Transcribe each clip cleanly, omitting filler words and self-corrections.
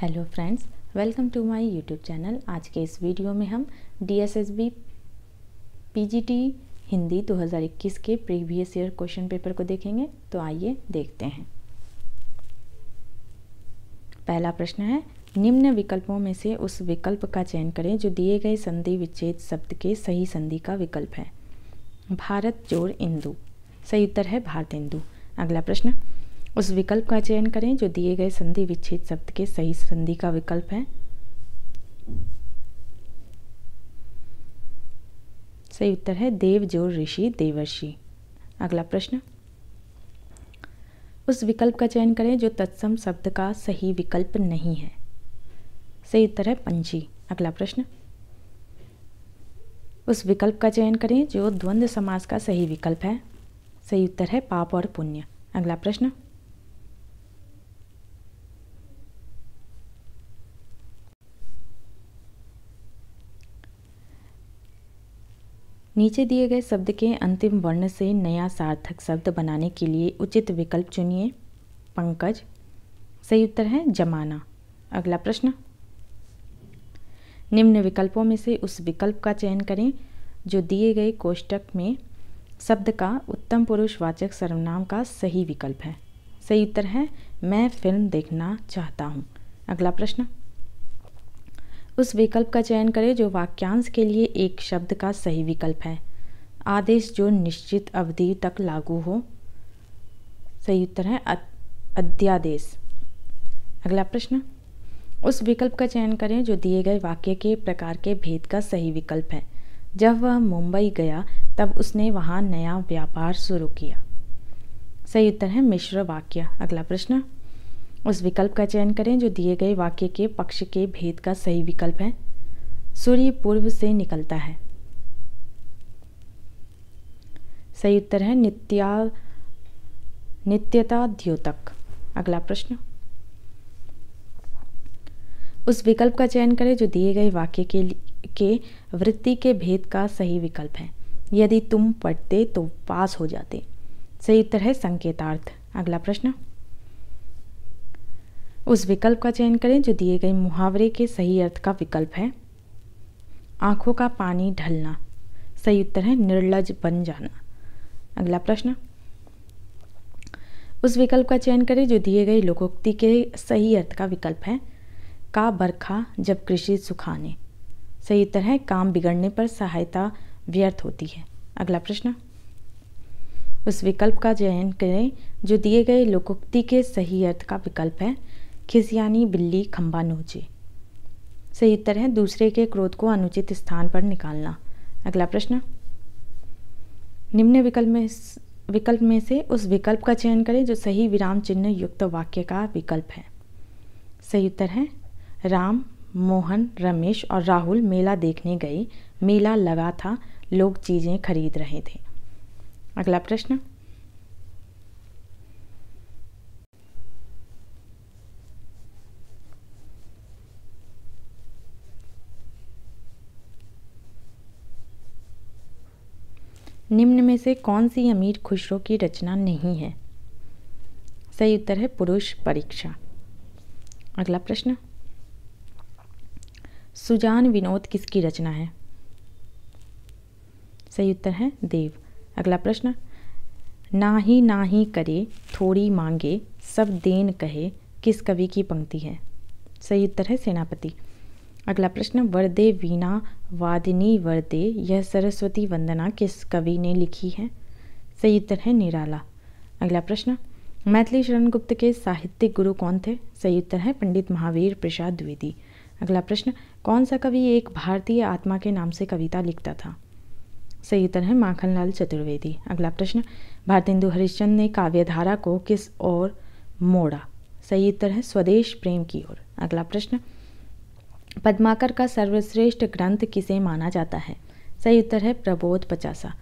Hello friends, welcome to my YouTube channel. आज के इस वीडियो में हम DSSB PGT हिंदी 2021 के प्रीवियस ईयर क्वेश्चन पेपर को देखेंगे। तो आइए देखते हैं। पहला प्रश्न है, निम्न विकल्पों में से उस विकल्प का चयन करें जो दिए गए संधि विच्छेद शब्द के सही संधि का विकल्प है। भारत जोड़ इंदु, सही उत्तर है भारतेंदु। अगला प्रश्न, उस विकल्प का चयन करें जो दिए गए संधि विच्छेद शब्द के सही संधि का विकल्प है। सही उत्तर है देव जोड़ ऋषि देवर्षि। अगला प्रश्न, उस विकल्प का चयन करें जो तत्सम शब्द का सही विकल्प नहीं है। सही उत्तर है पंछी। अगला प्रश्न, उस विकल्प का चयन करें जो द्वंद्व समास का सही विकल्प है। सही उत्तर है पाप और पुण्य। अगला प्रश्न, नीचे दिए गए शब्द के अंतिम वर्ण से नया सार्थक शब्द बनाने के लिए उचित विकल्प चुनिए। पंकज। सही उत्तर है जमाना। अगला प्रश्न, निम्न विकल्पों में से उस विकल्प का चयन करें जो दिए गए कोष्ठक में शब्द का उत्तम पुरुषवाचक सर्वनाम का सही विकल्प है। सही उत्तर है मैं फिल्म देखना चाहता हूँ। अगला प्रश्न, उस विकल्प का चयन करें जो वाक्यांश के लिए एक शब्द का सही विकल्प है। आदेश जो निश्चित अवधि तक लागू हो। सही उत्तर है अध्यादेश। अगला प्रश्न, उस विकल्प का चयन करें जो दिए गए वाक्य के प्रकार के भेद का सही विकल्प है। जब वह मुंबई गया तब उसने वहां नया व्यापार शुरू किया। सही उत्तर है मिश्र वाक्य। अगला प्रश्न, उस विकल्प का चयन करें जो दिए गए वाक्य के पक्ष के भेद का सही विकल्प है। सूर्य पूर्व से निकलता है। सही उत्तर है नित्यता द्योतक। अगला प्रश्न, उस विकल्प का चयन करें जो दिए गए वाक्य के वृत्ति के भेद का सही विकल्प है। यदि तुम पढ़ते तो पास हो जाते। सही उत्तर है संकेतार्थ। अगला प्रश्न, उस विकल्प का चयन करें जो दिए गए मुहावरे के सही अर्थ का विकल्प है। आंखों का पानी ढलना। सही उत्तर है निर्लज बन जाना। अगला प्रश्न, उस विकल्प का चयन करें जो दिए गए लोकोक्ति के सही अर्थ का विकल्प है। का बरखा जब कृषि सुखाने। सही उत्तर है काम बिगड़ने पर सहायता व्यर्थ होती है। अगला प्रश्न, उस विकल्प का चयन करें जो दिए गए लोकोक्ति के सही अर्थ का विकल्प है। खिसियानी बिल्ली खंबा नोचे। सही उत्तर है दूसरे के क्रोध को अनुचित स्थान पर निकालना। अगला प्रश्न, निम्न विकल्प में से उस विकल्प का चयन करें जो सही विराम चिन्ह युक्त वाक्य का विकल्प है। सही उत्तर है राम, मोहन, रमेश और राहुल मेला देखने गए। मेला लगा था, लोग चीजें खरीद रहे थे। अगला प्रश्न, निम्न में से कौन सी अमीर खुसरो की रचना नहीं है। सही उत्तर है पुरुष परीक्षा। अगला प्रश्न, सुजान विनोद किसकी रचना है। सही उत्तर है देव। अगला प्रश्न, ना ही करे थोड़ी मांगे सब देन कहे किस कवि की पंक्ति है। सही उत्तर है सेनापति। अगला प्रश्न, वरदे वीणा वादिनी वरदे यह सरस्वती वंदना किस कवि ने लिखी है। सही उत्तर है निराला। अगला प्रश्न, मैथिली शरण गुप्त के साहित्यिक गुरु कौन थे। सही उत्तर है पंडित महावीर प्रसाद द्विवेदी। अगला प्रश्न, कौन सा कवि एक भारतीय आत्मा के नाम से कविता लिखता था। सही उत्तर है माखनलाल चतुर्वेदी। अगला प्रश्न, भारतेंदु हरिश्चंद्र ने काव्यधारा को किस ओर मोड़ा। सही उत्तर है स्वदेश प्रेम की ओर। अगला प्रश्न, पद्माकर का सर्वश्रेष्ठ ग्रंथ किसे माना जाता है। सही उत्तर है प्रबोध पचासा।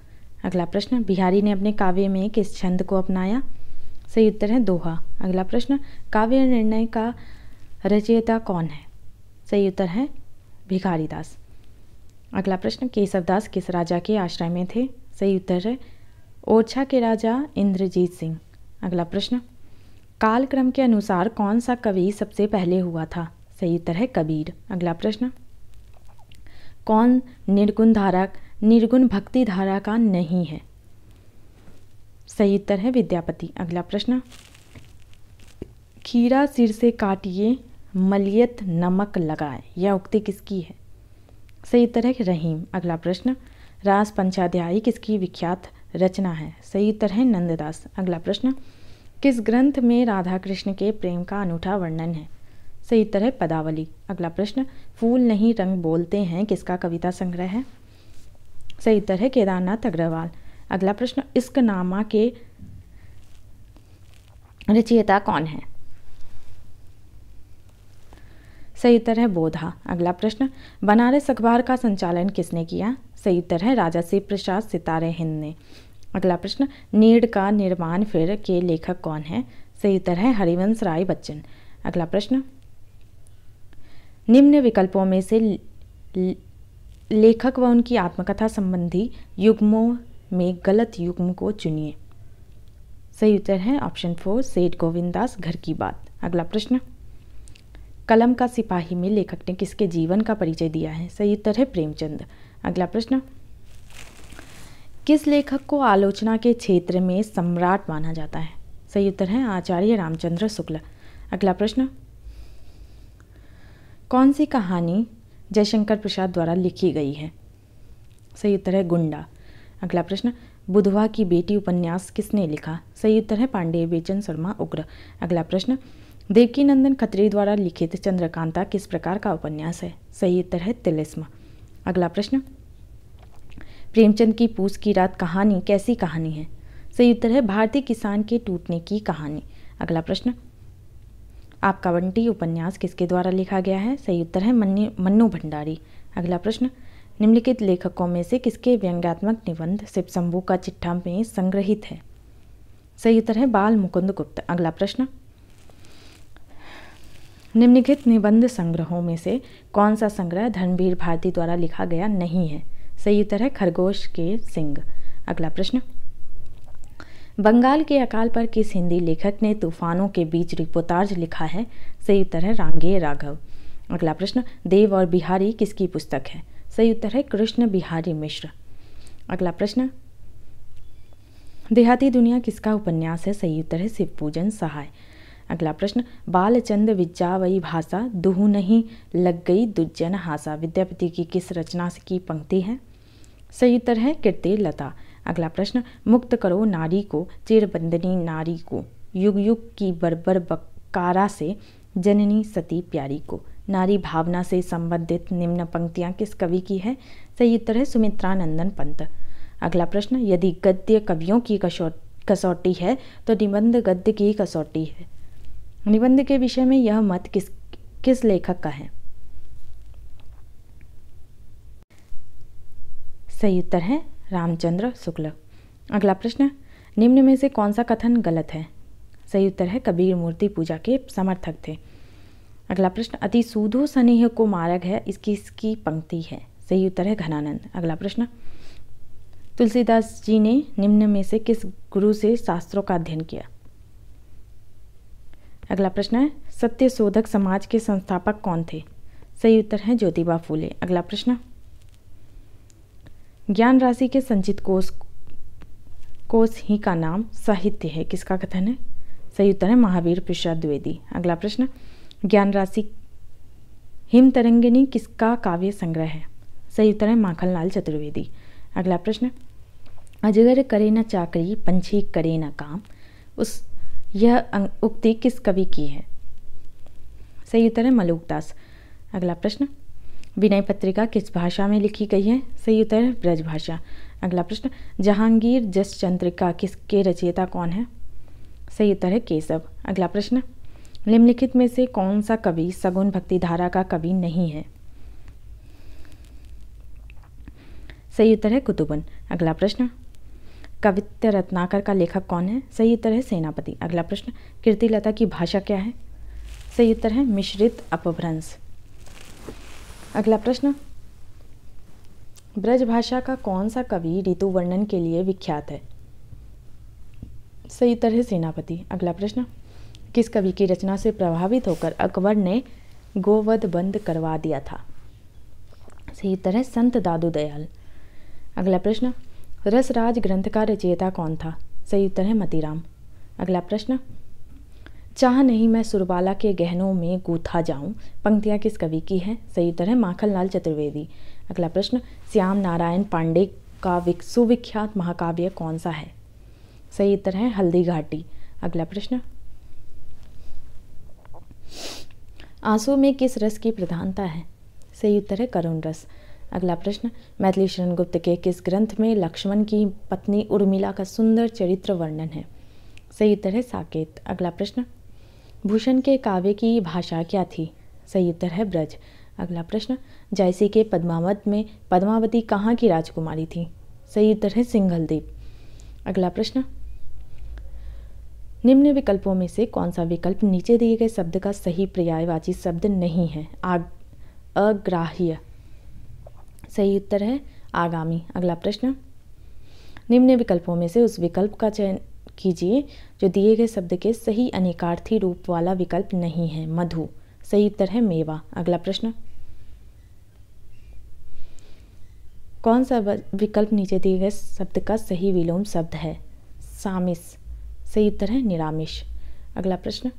अगला प्रश्न, बिहारी ने अपने काव्य में किस छंद को अपनाया। सही उत्तर है दोहा। अगला प्रश्न, काव्य निर्णय का रचयिता कौन है। सही उत्तर है भिखारीदास। अगला प्रश्न, केशवदास किस राजा के आश्रय में थे। सही उत्तर है ओरछा के राजा इंद्रजीत सिंह। अगला प्रश्न, कालक्रम के अनुसार कौन सा कवि सबसे पहले हुआ था। सही उत्तर है कबीर। अगला प्रश्न, कौन निर्गुण भक्ति धारा का नहीं है? सही उत्तर है विद्यापति। अगला प्रश्न, खीरा सिर से काटिए मलियत नमक लगाए, यह उक्ति किसकी है? सही उत्तर है रहीम। अगला प्रश्न, रास पंचाध्यायी किसकी विख्यात रचना है? सही उत्तर है नंददास। अगला प्रश्न, किस ग्रंथ में राधा कृष्ण के प्रेम का अनूठा वर्णन है? सही उत्तर है पदावली। अगला प्रश्न, फूल नहीं रंग बोलते हैं किसका कविता संग्रह है? सही उत्तर है केदारनाथ अग्रवाल। अगला प्रश्न, इश्कनामा के रचयिता कौन है? सही उत्तर है बोधा। अगला प्रश्न, बनारस अखबार का संचालन किसने किया? सही उत्तर है राजा शिव प्रसाद सितारे हिंद ने। अगला प्रश्न, नीड़ का निर्माण फिर के लेखक कौन है? सही उत्तर है हरिवंश राय बच्चन। अगला प्रश्न, निम्न विकल्पों में से लेखक व उनकी आत्मकथा संबंधी युग्मों में गलत युग्म को चुनिए। सही उत्तर है ऑप्शन 4 सेठ गोविंददास घर की बात। अगला प्रश्न, कलम का सिपाही में लेखक ने किसके जीवन का परिचय दिया है? सही उत्तर है प्रेमचंद। अगला प्रश्न, किस लेखक को आलोचना के क्षेत्र में सम्राट माना जाता है? सही उत्तर है आचार्य रामचंद्र शुक्ल। अगला प्रश्न, कौन सी कहानी जयशंकर प्रसाद द्वारा लिखी गई है? सही उत्तर है गुंडा। अगला प्रश्न, बुधवा की बेटी उपन्यास किसने लिखा? सही उत्तर है पांडेय बेचन शर्मा उग्र। अगला प्रश्न, देवकीनंदन खत्री द्वारा लिखित चंद्रकांता किस प्रकार का उपन्यास है? सही उत्तर है तिलिस्म। अगला प्रश्न, प्रेमचंद की पूस की रात कहानी कैसी कहानी है? सही उत्तर है भारतीय किसान के टूटने की कहानी। अगला प्रश्न, आपका बंटी उपन्यास किसके द्वारा लिखा गया है? सही उत्तर है मन्नू भंडारी। अगला प्रश्न, निम्नलिखित लेखकों में से किसके व्यंग्यात्मक निबंध शिव शंभू का चिट्ठा में संग्रहित है? सही उत्तर है बाल मुकुंद गुप्त। अगला प्रश्न, निम्नलिखित निबंध संग्रहों में से कौन सा संग्रह धर्मवीर भारती द्वारा लिखा गया नहीं है? सही उत्तर है खरगोश के सिंह। अगला प्रश्न, बंगाल के अकाल पर किस हिंदी लेखक ने तूफानों के बीच रिपोर्टाज लिखा है? सही उत्तर है रांगे राघव। अगला प्रश्न, देव और बिहारी किसकी पुस्तक है? सही उत्तर है कृष्ण बिहारी मिश्र। अगला प्रश्न, देहाती दुनिया किसका उपन्यास है? सही उत्तर है शिवपूजन सहाय। अगला प्रश्न, बालचंद विज्जावई भाषा दुहु नहीं लग गई दुज्जन हासा, विद्यापति की किस रचना की पंक्ति है? सही उत्तर है कीर्ति लता। अगला प्रश्न, मुक्त करो नारी को चिरबंदनी नारी को, युग युग की बर्बर बकारा से जननी सती प्यारी को, नारी भावना से संबंधित निम्न पंक्तियां किस कवि की है? सही उत्तर है सुमित्रानंदन पंत। अगला प्रश्न, यदि गद्य कवियों की कसौटी है तो निबंध गद्य की कसौटी है। निबंध के विषय में यह मत किस लेखक का है? सही उत्तर है रामचंद्र शुक्ल। अगला प्रश्न, निम्न में से कौन सा कथन गलत है? सही उत्तर है कबीर मूर्ति पूजा के समर्थक थे। अगला प्रश्न, अति सूधो स्नेह को मार्ग है इसकी पंक्ति है? सही उत्तर है घनानंद। अगला प्रश्न, तुलसीदास जी ने निम्न में से किस गुरु से शास्त्रों का अध्ययन किया? अगला प्रश्न है, सत्य शोधक समाज के संस्थापक कौन थे? सही उत्तर है ज्योतिबा फूले। अगला प्रश्न, ज्ञान राशि के संचित कोश ही का नाम साहित्य है, किसका कथन है? सही उत्तर है महावीर प्रसाद द्विवेदी। अगला प्रश्न, ज्ञान राशि हिम तरंगिनी किसका काव्य संग्रह है? सही उत्तर है माखनलाल चतुर्वेदी। अगला प्रश्न, अजगर करे न चाकरी पंछी करे न काम, यह उक्ति किस कवि की है? सही उत्तर है मलुकदास। अगला प्रश्न, विनय पत्रिका किस भाषा में लिखी गई है? सही उत्तर है ब्रज भाषा। अगला प्रश्न, जहांगीर जस चंद्रिका किसके रचयिता कौन है? सही उत्तर है केशव। अगला प्रश्न, निम्नलिखित में से कौन सा कवि सगुण भक्ति धारा का कवि नहीं है? सही उत्तर है कुतुबन। अगला प्रश्न, कवित्त रत्नाकर का लेखक कौन है? सही उत्तर है सेनापति। अगला प्रश्न, कीर्तिलता की भाषा क्या है? सही उत्तर है मिश्रित अपभ्रंश। अगला प्रश्न, ब्रज भाषा का कौन सा कवि ऋतु वर्णन के लिए विख्यात है? सही उत्तर है सेनापति। अगला प्रश्न, किस कवि की रचना से प्रभावित होकर अकबर ने गोवध बंद करवा दिया था। सही उत्तर है संत दादू दयाल। अगला प्रश्न, रसराज ग्रंथ का रचयिता कौन था? सही उत्तर है मतीराम। अगला प्रश्न, चाह नहीं मैं सुरबाला के गहनों में गूथा जाऊं, पंक्तियां किस कवि की हैं? सही उत्तर है माखनलाल चतुर्वेदी। अगला प्रश्न, श्याम नारायण पांडे का सुविख्यात महाकाव्य कौन सा है? सही उत्तर है हल्दी घाटी। अगला प्रश्न, आंसू में किस रस की प्रधानता है? सही उत्तर है करुण रस। अगला प्रश्न, मैथिली शरण गुप्त के किस ग्रंथ में लक्ष्मण की पत्नी उर्मिला का सुंदर चरित्र वर्णन है? सही उत्तर है साकेत। अगला प्रश्न, भूषण के काव्य की भाषा क्या थी? सही उत्तर है ब्रज। अगला प्रश्न, जायसी के पद्मावत में पद्मावती कहाँ की राजकुमारी थी? सही उत्तर है सिंघलदीप। अगला प्रश्न, निम्न विकल्पों में से कौन सा विकल्प नीचे दिए गए शब्द का सही पर्यायवाची शब्द नहीं है? अग्राह्य। सही उत्तर है आगामी। अगला प्रश्न, निम्न विकल्पों में से उस विकल्प का चयन कीजिए जो दिए गए शब्द के सही अनेकार्थी रूप वाला विकल्प नहीं है। मधु। सही उत्तर है मेवा। अगला प्रश्न, कौन सा विकल्प नीचे दिए गए शब्द का सही विलोम शब्द है? सामिस। सही उत्तर है निरामिष। अगला प्रश्न,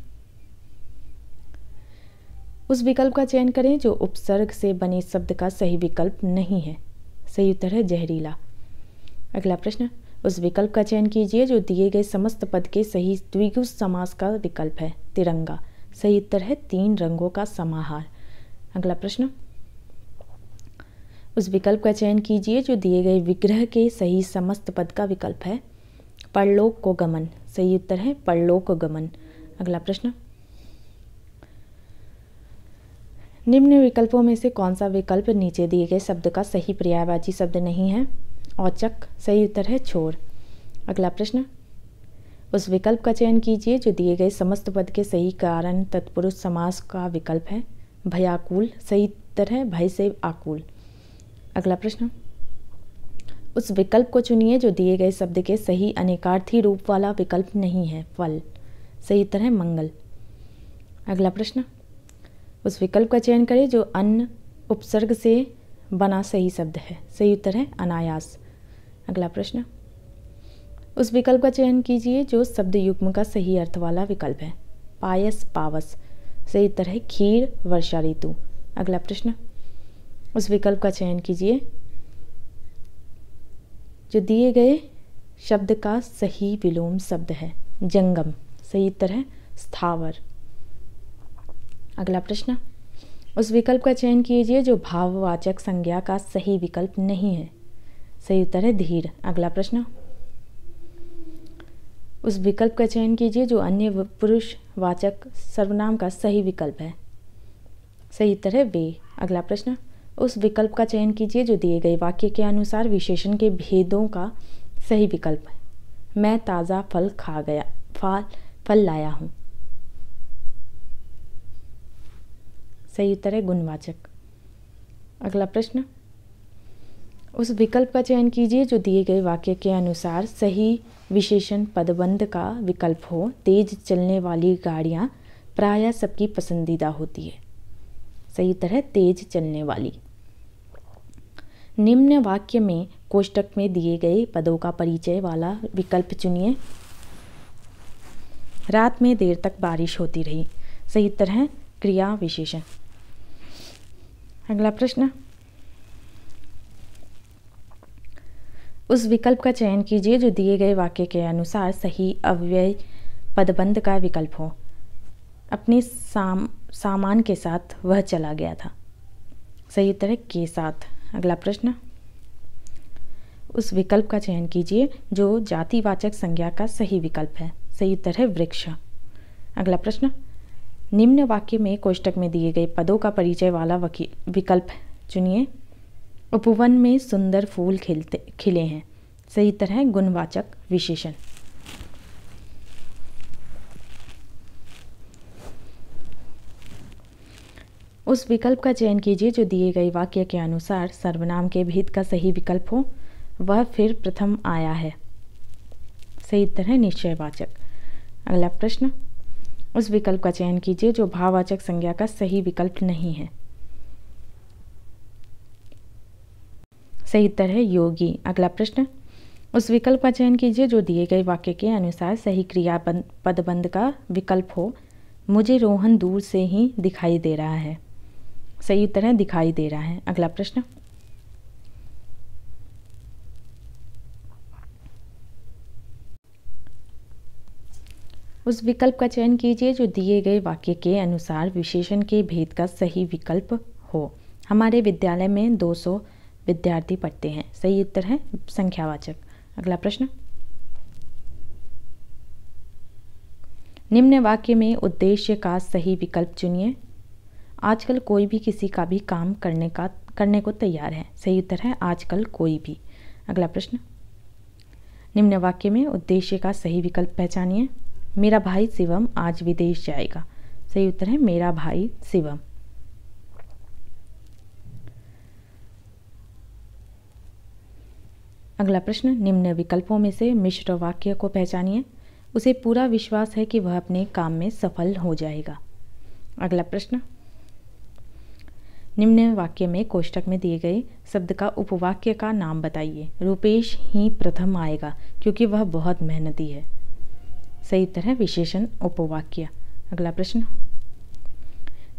उस विकल्प का चयन करें जो उपसर्ग से बने शब्द का सही विकल्प नहीं है। सही उत्तर है जहरीला। अगला प्रश्न, उस विकल्प का चयन कीजिए जो दिए गए समस्त पद के सही द्विगु समास का विकल्प है। तिरंगा। सही उत्तर है 3 रंगों का समाहार। अगला प्रश्न, उस विकल्प का चयन कीजिए जो दिए गए विग्रह के सही समस्त पद का विकल्प है। परलोक को गमन। सही उत्तर है परलोक गमन। अगला प्रश्न, निम्न विकल्पों में से कौन सा विकल्प नीचे दिए गए शब्द का सही पर्यायवाची शब्द नहीं है? औचक। सही उत्तर है छोर। अगला प्रश्न, उस विकल्प का चयन कीजिए जो दिए गए समस्त पद के सही कारण तत्पुरुष समास का विकल्प है। भयाकुल। सही उत्तर है भय से आकुल। अगला प्रश्न, उस विकल्प को चुनिए जो दिए गए शब्द के सही अनेकार्थी रूप वाला विकल्प नहीं है। फल। सही उत्तर है मंगल। अगला प्रश्न, उस विकल्प का चयन करें जो अन्न उपसर्ग से बना सही शब्द है। सही उत्तर है अनायास। अगला प्रश्न, उस विकल्प का चयन कीजिए जो शब्द युग्म का सही अर्थ वाला विकल्प है। पायस पावस। सही उत्तर है खीर वर्षा ऋतु। अगला प्रश्न, उस विकल्प का चयन कीजिए जो दिए गए शब्द का सही विलोम शब्द है। जंगम। सही उत्तर है स्थावर। अगला प्रश्न, उस विकल्प का चयन कीजिए जो भाववाचक संज्ञा का सही विकल्प नहीं है। सही उत्तर है धीर। अगला प्रश्न, उस विकल्प का चयन कीजिए जो अन्य पुरुष वाचक सर्वनाम का सही विकल्प है। सही उत्तर है वे। अगला प्रश्न, उस विकल्प का चयन कीजिए जो दिए गए वाक्य के अनुसार विशेषण के भेदों का सही विकल्प है। मैं ताज़ा फल खा गया, फल लाया हूँ। सही उत्तर है गुणवाचक। अगला प्रश्न, उस विकल्प का चयन कीजिए जो दिए गए वाक्य के अनुसार सही विशेषण पदबंध का विकल्प हो। तेज चलने वाली गाड़ियाँ प्रायः सबकी पसंदीदा होती है। सही उत्तर है तेज चलने वाली। निम्न वाक्य में कोष्टक में दिए गए पदों का परिचय वाला विकल्प चुनिए। रात में देर तक बारिश होती रही। सही उत्तर है क्रिया विशेषण। अगला प्रश्न, उस विकल्प का चयन कीजिए जो दिए गए वाक्य के अनुसार सही अव्यय पदबंध का विकल्प हो। अपने सामान के साथ वह चला गया था। सही उत्तर है के साथ। अगला प्रश्न, उस विकल्प का चयन कीजिए जो जातिवाचक संज्ञा का सही विकल्प है। सही उत्तर है वृक्ष। अगला प्रश्न, निम्न वाक्य में कोष्टक में दिए गए पदों का परिचय वाला विकल्प चुनिए। उपवन में सुंदर फूल खिले हैं। सही उत्तर है गुणवाचक विशेषण। उस विकल्प का चयन कीजिए जो दिए गए वाक्य के अनुसार सर्वनाम के भेद का सही विकल्प हो। वह फिर प्रथम आया है। सही उत्तर है निश्चयवाचक। अगला प्रश्न, उस विकल्प का चयन कीजिए जो भाववाचक संज्ञा का सही विकल्प नहीं है। सही उत्तर है योगी। अगला प्रश्न, उस विकल्प का चयन कीजिए जो दिए गए वाक्य के अनुसार सही क्रियापद पदबंध का विकल्प हो। मुझे रोहन दूर से ही दिखाई दे रहा है। सही उत्तर है दिखाई दे रहा है। अगला प्रश्न, उस विकल्प का चयन कीजिए जो दिए गए वाक्य के अनुसार विशेषण के भेद का सही विकल्प हो। हमारे विद्यालय में 200 विद्यार्थी पढ़ते हैं। सही उत्तर है संख्यावाचक। अगला प्रश्न, निम्न वाक्य में उद्देश्य का सही विकल्प चुनिए। आजकल कोई भी किसी का भी काम करने को तैयार है। सही उत्तर है आजकल कोई भी। अगला प्रश्न, निम्न वाक्य में उद्देश्य का सही विकल्प पहचानिए। मेरा भाई शिवम आज विदेश जाएगा। सही उत्तर है मेरा भाई शिवम। अगला प्रश्न, निम्न विकल्पों में से मिश्र वाक्य को पहचानिए। उसे पूरा विश्वास है कि वह अपने काम में सफल हो जाएगा। अगला प्रश्न, निम्न वाक्य में कोष्ठक में दिए गए शब्द का उपवाक्य का नाम बताइए। रुपेश ही प्रथम आएगा क्योंकि वह बहुत मेहनती है। सही उत्तर है विशेषण उपवाक्य। अगला प्रश्न,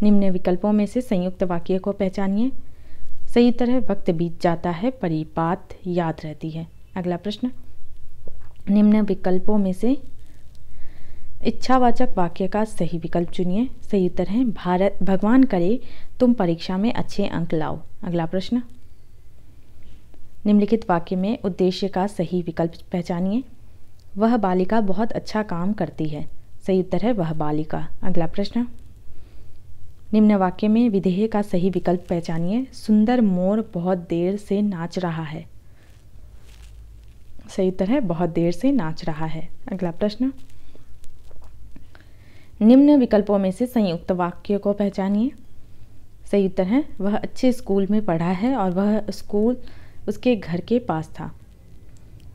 निम्न विकल्पों में से संयुक्त वाक्य को पहचानिए। सही उत्तर है वक्त बीत जाता है परिपात याद रहती है। अगला प्रश्न, निम्न विकल्पों में से इच्छावाचक वाक्य का सही विकल्प चुनिए। सही उत्तर है भगवान करे तुम परीक्षा में अच्छे अंक लाओ। अगला प्रश्न, निम्नलिखित वाक्य में उद्देश्य का सही विकल्प पहचानिए। वह बालिका बहुत अच्छा काम करती है। सही उत्तर है वह बालिका। अगला प्रश्न, निम्न वाक्य में विधेय का सही विकल्प पहचानिए। सुंदर मोर बहुत देर से नाच रहा है। सही उत्तर है बहुत देर से नाच रहा है। अगला प्रश्न, निम्न विकल्पों में से संयुक्त वाक्य को पहचानिए। सही उत्तर है वह अच्छे स्कूल में पढ़ा है और वह स्कूल उसके घर के पास था।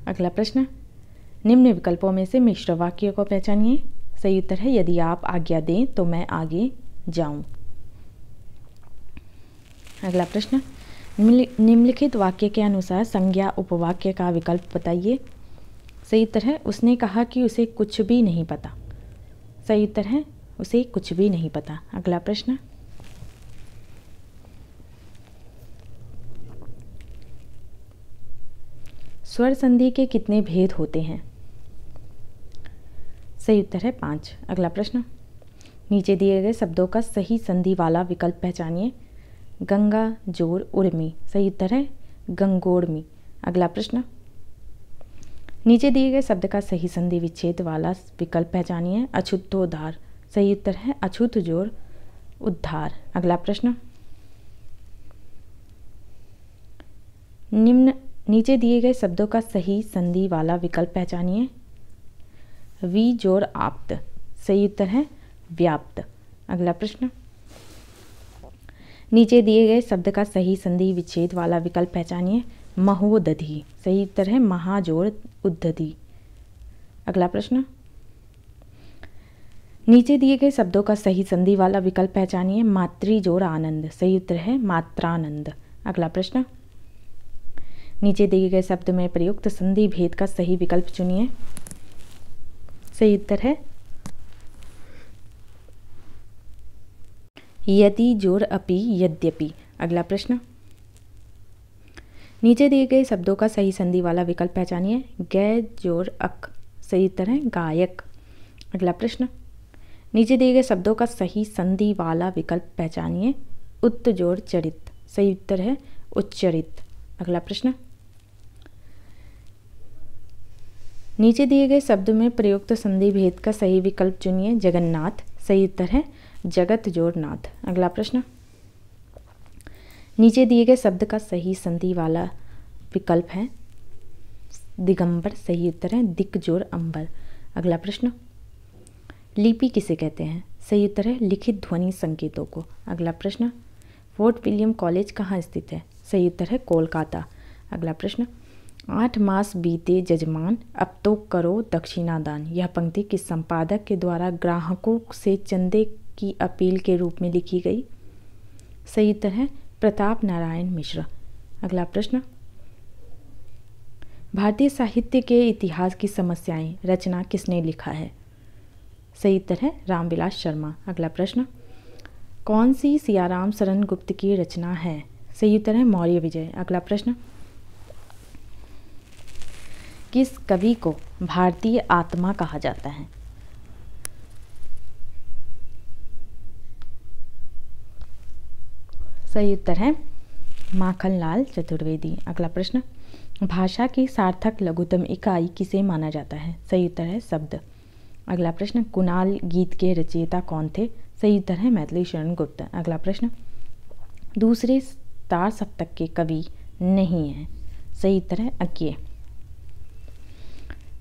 अगला प्रश्न, निम्न विकल्पों में से मिश्र वाक्य को पहचानिए। सही उत्तर है यदि आप आज्ञा दें तो मैं आगे जाऊं। अगला प्रश्न, निम्नलिखित वाक्य के अनुसार संज्ञा उपवाक्य का विकल्प बताइए। सही उत्तर है उसने कहा कि उसे कुछ भी नहीं पता। सही उत्तर है उसे कुछ भी नहीं पता। अगला प्रश्न, स्वर संधि के कितने भेद होते हैं। सही उत्तर है 5। अगला प्रश्न, नीचे दिए गए शब्दों का सही संधि वाला विकल्प पहचानिए। गंगा जोड़ उर्मी। सही उत्तर है गंगोर्मी। अगला प्रश्न, नीचे दिए गए शब्द का सही संधि विच्छेद वाला विकल्प पहचानिए। अछूतोद्धार। सही उत्तर है अछूत जोड़ उद्धार। अगला प्रश्न, नीचे दिए गए शब्दों का सही संधि वाला विकल्प पहचानिए। वी जोड़ आप्त। सही उत्तर है व्याप्त। अगला प्रश्न, नीचे दिए गए शब्द का सही संधि विच्छेद वाला विकल्प पहचानिए। महोदधि। सही उत्तर है महाजोड़ उद्धधि। अगला प्रश्न, नीचे दिए गए शब्दों का सही संधि वाला विकल्प पहचानिए। मातृ जोड़ आनंद। सही उत्तर है मात्रानंद। अगला प्रश्न, नीचे दिए गए शब्द में प्रयुक्त संधि भेद का सही विकल्प चुनिए। सही उत्तर है यदि जोड़ अपि यद्यपि। अगला प्रश्न, नीचे दिए गए शब्दों का सही संधि वाला विकल्प पहचानिए। गै जोड़ अक। सही उत्तर है गायक। अगला प्रश्न, नीचे दिए गए शब्दों का सही संधि वाला विकल्प पहचानिए। उत जोड़ चरित। सही उत्तर है उच्चरित। अगला प्रश्न, नीचे दिए गए शब्द में प्रयुक्त संधि भेद का सही विकल्प चुनिए। जगन्नाथ। सही उत्तर है जगत जोड़ नाथ। अगला प्रश्न, नीचे दिए गए शब्द का सही संधि वाला विकल्प है दिगंबर। सही उत्तर है दिक जोड़ अंबर। अगला प्रश्न, लिपि किसे कहते हैं। सही उत्तर है लिखित ध्वनि संकेतों को। अगला प्रश्न, फोर्ट विलियम कॉलेज कहाँ स्थित है। सही उत्तर है कोलकाता। अगला प्रश्न, 8 मास बीते जजमान, अब तो करो दक्षिणा दान। यह पंक्ति किस संपादक के द्वारा ग्राहकों से चंदे की अपील के रूप में लिखी गई? सही उत्तर है प्रताप नारायण मिश्र। अगला प्रश्न, भारतीय साहित्य के इतिहास की समस्याएं रचना किसने लिखा है? सही उत्तर है रामविलास शर्मा। अगला प्रश्न, कौन सी सियाराम शरण गुप्त की रचना है? सही उत्तर है मौर्य विजय। अगला प्रश्न, किस कवि को भारतीय आत्मा कहा जाता है? सही उत्तर है माखनलाल चतुर्वेदी। अगला प्रश्न, भाषा की सार्थक लघुतम इकाई किसे माना जाता है? सही उत्तर है शब्द। अगला प्रश्न, कुणाल गीत के रचयिता कौन थे? सही उत्तर है मैथिली शरण गुप्त। अगला प्रश्न, दूसरे तार सप्तक के कवि नहीं हैं? सही उत्तर है अज्ञेय।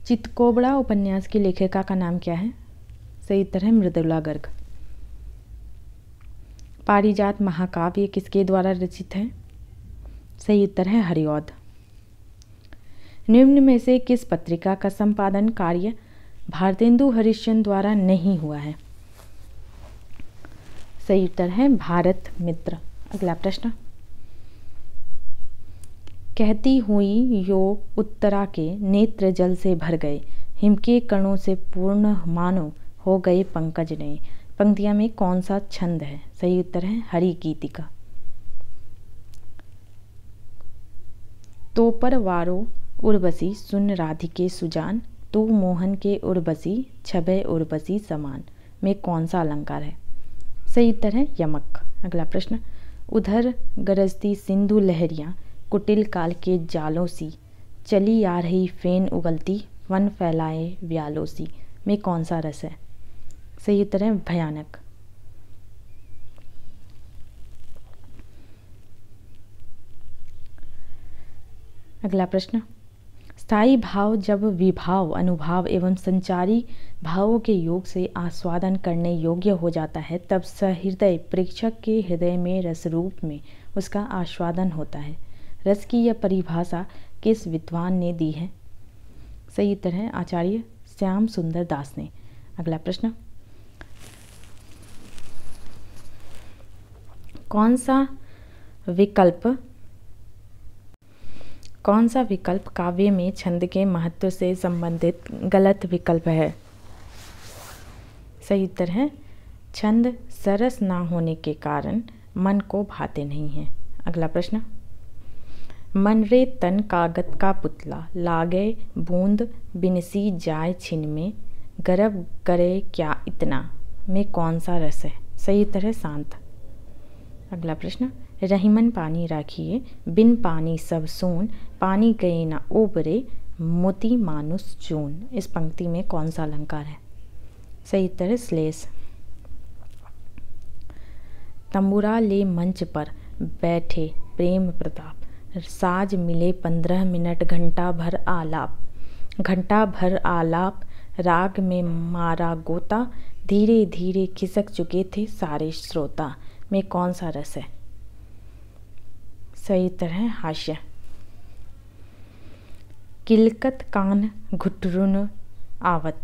चितकोबड़ा उपन्यास की लेखिका का नाम क्या है? सही उत्तर है मृदुला गर्ग। पारिजात महाकाव्य किसके द्वारा रचित है? सही उत्तर है हरिऔध। निम्न में से किस पत्रिका का संपादन कार्य भारतेंदु हरिश्चंद्र द्वारा नहीं हुआ है? सही उत्तर है भारत मित्र। अगला प्रश्न, कहती हुई यो उत्तरा के नेत्र जल से भर गए, हिम के कणों से पूर्ण मानो हो गए पंकज नए। पंक्तियां में कौन सा छंद है? सही उत्तर है हरि गीतिका। तो पर वारो उर्वशी सुन राधिके सुजान, तू मोहन के उर्वशी छबे उर्वशी समान में कौन सा अलंकार है? सही उत्तर है यमक। अगला प्रश्न, उधर गरजती सिंधु लहरियाँ कुटिल काल के जालों सी, चली आ रही फेन उगलती वन फैलाए व्यालों सी में कौन सा रस है? सही उत्तर है भयानक। अगला प्रश्न, स्थायी भाव जब विभाव अनुभाव एवं संचारी भावों के योग से आस्वादन करने योग्य हो जाता है, तब सहृदय प्रेक्षक के हृदय में रस रूप में उसका आस्वादन होता है। रस की यह परिभाषा किस विद्वान ने दी है? सही उत्तर है आचार्य श्याम सुंदर दास ने। अगला प्रश्न, कौन सा विकल्प काव्य में छंद के महत्व से संबंधित गलत विकल्प है? सही उत्तर है छंद सरस ना होने के कारण मन को भाते नहीं हैं। अगला प्रश्न, मन रे तन कागत का पुतला, लागे बूंद बिनसी जाए छिन में, गर्व करे क्या इतना में कौन सा रस है? सही उत्तर है शांत। अगला प्रश्न, रहीमन पानी राखिए बिन पानी सब सोन, पानी गए ना ओबरे मोती मानुस चून। इस पंक्ति में कौन सा अलंकार है? सही उत्तर है श्लेष। तंबुरा ले मंच पर बैठे प्रेम प्रताप, साज मिले 15 मिनट घंटा भर आलाप, राग में मारा गोता, धीरे धीरे खिसक चुके थे सारे श्रोता में कौन सा रस है? सही उत्तर है हास्य। किलकत कान घुटरुन आवत,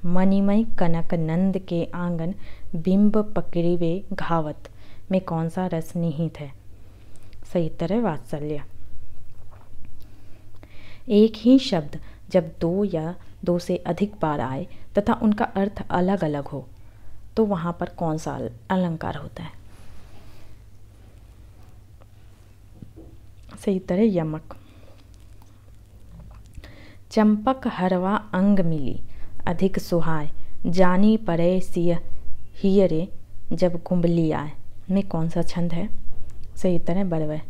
मणिमय कनक नंद के आंगन, बिंब पकड़िवे घावत में कौन सा रस निहित है? सही उत्तर है वात्सल्य। एक ही शब्द जब दो या दो से अधिक बार आए तथा उनका अर्थ अलग अलग हो तो वहाँ पर कौन सा अलंकार होता है? सही उत्तर है यमक। चंपक हरवा अंग मिली अधिक सुहाय, जानी पड़े सिय हियरे जब कुंबली आए में कौन सा छंद है? सही उत्तर है बरवै।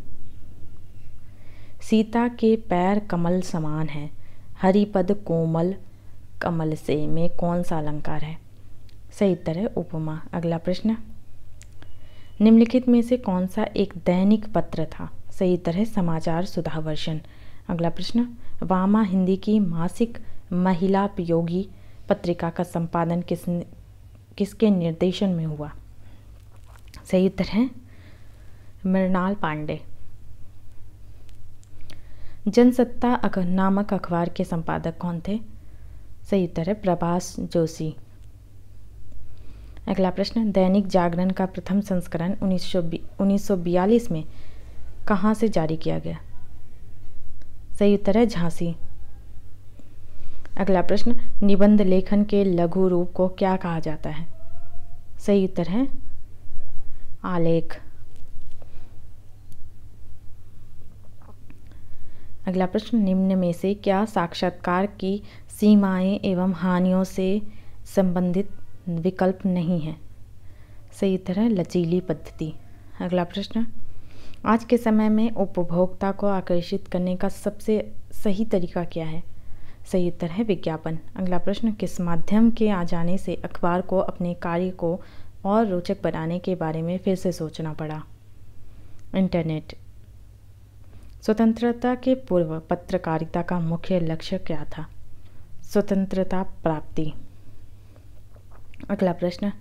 सीता के पैर कमल समान है, हरिपद कोमल कमल से में कौन सा अलंकार है? सही उत्तर है उपमा। अगला प्रश्न, निम्नलिखित में से कौन सा एक दैनिक पत्र था? सही उत्तर है समाचार सुधावर्षन। अगला प्रश्न, वामा हिंदी की मासिक महिला उपयोगी पत्रिका का संपादन किसके निर्देशन में हुआ? सही उत्तर है मृणाल पांडे। जनसत्ता नामक अखबार के संपादक कौन थे? सही उत्तर है प्रभास जोशी। अगला प्रश्न, दैनिक जागरण का प्रथम संस्करण 1942 में कहाँ से जारी किया गया? सही उत्तर है झांसी। अगला प्रश्न, निबंध लेखन के लघु रूप को क्या कहा जाता है? सही उत्तर है आलेख। अगला प्रश्न, निम्न में से क्या साक्षात्कार की सीमाएं एवं हानियों से संबंधित विकल्प नहीं है? सही उत्तर है लचीली पद्धति। अगला प्रश्न, आज के समय में उपभोक्ता को आकर्षित करने का सबसे सही तरीका क्या है? सही उत्तर है विज्ञापन। अगला प्रश्न, किस माध्यम के आ जाने से अखबार को अपने कार्य को और रोचक बनाने के बारे में फिर से सोचना पड़ा? इंटरनेट। स्वतंत्रता के पूर्व पत्रकारिता का मुख्य लक्ष्य क्या था? स्वतंत्रता प्राप्ति। अगला प्रश्न,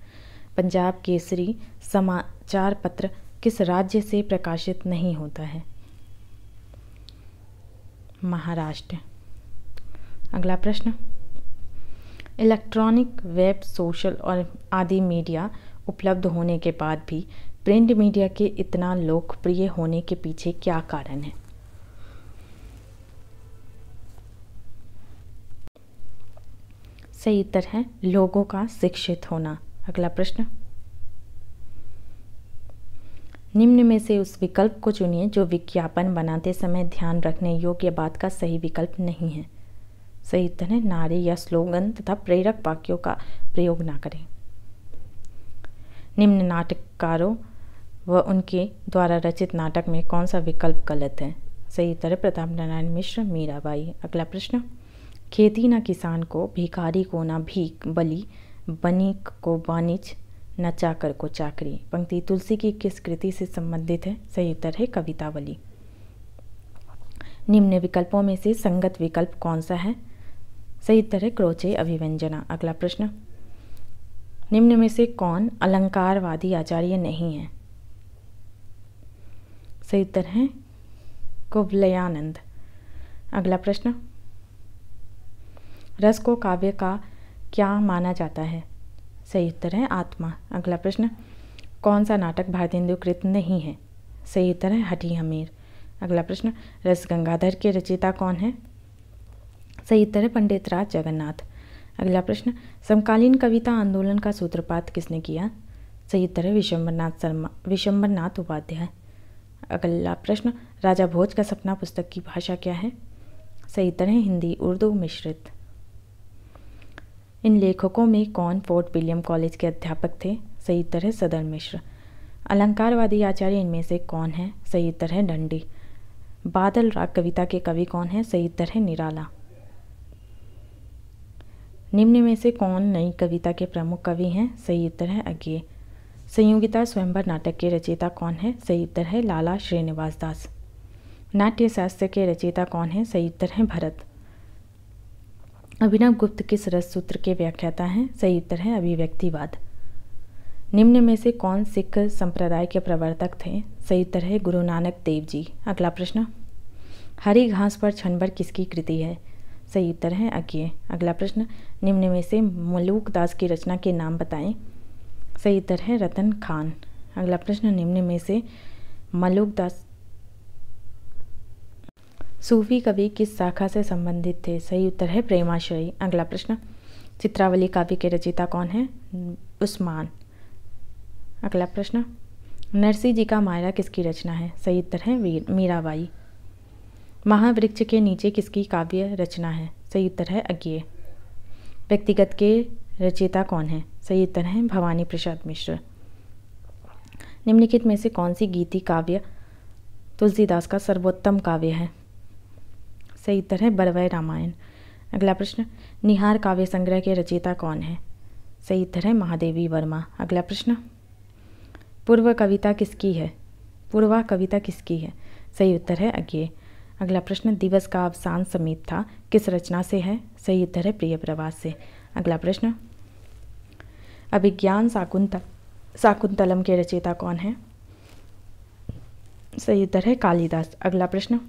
पंजाब केसरी समाचार पत्र किस राज्य से प्रकाशित नहीं होता है? महाराष्ट्र। अगला प्रश्न, इलेक्ट्रॉनिक, वेब, सोशल और आदि मीडिया उपलब्ध होने के बाद भी प्रिंट मीडिया के इतना लोकप्रिय होने के पीछे क्या कारण है? सही उत्तर है लोगों का शिक्षित होना। अगला प्रश्न, निम्न में से उस विकल्प को चुनिए जो विज्ञापन बनाते समय ध्यान रखने योग्य बात का सही विकल्प नहीं है। सही उत्तर है नारे या स्लोगन तथा प्रेरक वाक्यों का प्रयोग ना करें। निम्न नाटककारों व उनके द्वारा रचित नाटक में कौन सा विकल्प गलत है? सही उत्तर है प्रताप नारायण मिश्र, मीराबाई। अगला प्रश्न, खेती न किसान को, भिखारी को न भीख, बलि बनिक को वाणिज्य, न चाकर को चाकरी। पंक्ति तुलसी की किस कृति से संबंधित है? सही उत्तर है कवितावली। निम्न विकल्पों में से संगत विकल्प कौन सा है? सही उत्तर है क्रोचे अभिव्यंजना। अगला प्रश्न, निम्न में से कौन अलंकारवादी आचार्य नहीं है? सही उत्तर है कुवलयानंद। अगला प्रश्न, रस को काव्य का क्या माना जाता है? सही उत्तर है आत्मा। अगला प्रश्न, कौन सा नाटक भारतेंदुकृत नहीं है? सही उत्तर है हठी हमीर। अगला प्रश्न, रस गंगाधर के रचयिता कौन है? सही उत्तर है पंडित राज जगन्नाथ। अगला प्रश्न, समकालीन कविता आंदोलन का सूत्रपात किसने किया? सही उत्तर है विशंबरनाथ उपाध्याय। अगला प्रश्न, राजा भोज का सपना पुस्तक की भाषा क्या है? सही उत्तर है हिंदी उर्दू मिश्रित। इन लेखकों में कौन फोर्ट विलियम कॉलेज के अध्यापक थे? सही उत्तर है सदर मिश्र। अलंकारवादी आचार्य इनमें से कौन है? सही उत्तर है दंडी। बादल राग कविता के कवि कौन है? सही उत्तर है निराला। निम्न में से कौन नई कविता के प्रमुख कवि हैं? सही उत्तर है अज्ञेय। संयोगिता स्वयंवर नाटक के रचयिता कौन है? सही उत्तर है लाला श्रीनिवास दास। नाट्य शास्त्र के रचयिता कौन है? सही उत्तर है भरत। अभिनव गुप्त किस रस सूत्र के व्याख्याता हैं? सही उत्तर है अभिव्यक्तिवाद। निम्न में से कौन सिख संप्रदाय के प्रवर्तक थे? सही उत्तर है गुरु नानक देव जी। अगला प्रश्न, हरी घास पर छनबर किसकी कृति है? सही उत्तर है अज्ञेय। अगला प्रश्न, निम्न में से मलूक दास की रचना के नाम बताएं। सही उत्तर है रतन खान। अगला प्रश्न, निम्न में से मलूक दास सूफी कवि किस शाखा से संबंधित थे? सही उत्तर है प्रेमाश्रयी। अगला प्रश्न, चित्रावली काव्य के रचयिता कौन है? उस्मान। अगला प्रश्न, नरसिंह जी का मायरा किसकी रचना है? सही उत्तर है मीराबाई। महावृक्ष के नीचे किसकी काव्य रचना है? सही उत्तर है अज्ञेय। व्यक्तिगत के रचयिता कौन है? सही उत्तर है भवानी प्रसाद मिश्र। निम्नलिखित में से कौन सी गीति काव्य तुलसीदास का सर्वोत्तम काव्य है? सही उत्तर है बरवय रामायण। अगला प्रश्न, निहार काव्य संग्रह के रचयिता कौन है? सही उत्तर है महादेवी वर्मा। अगला प्रश्न, पूर्वा कविता किसकी है? सही उत्तर है अज्ञेय। अगला प्रश्न, दिवस का अवसान समीप था किस रचना से है? सही उत्तर है प्रिय प्रवास से। अगला प्रश्न, अभिज्ञान शाकुंतलम के रचयिता कौन है? सही उत्तर है कालिदास। अगला प्रश्न,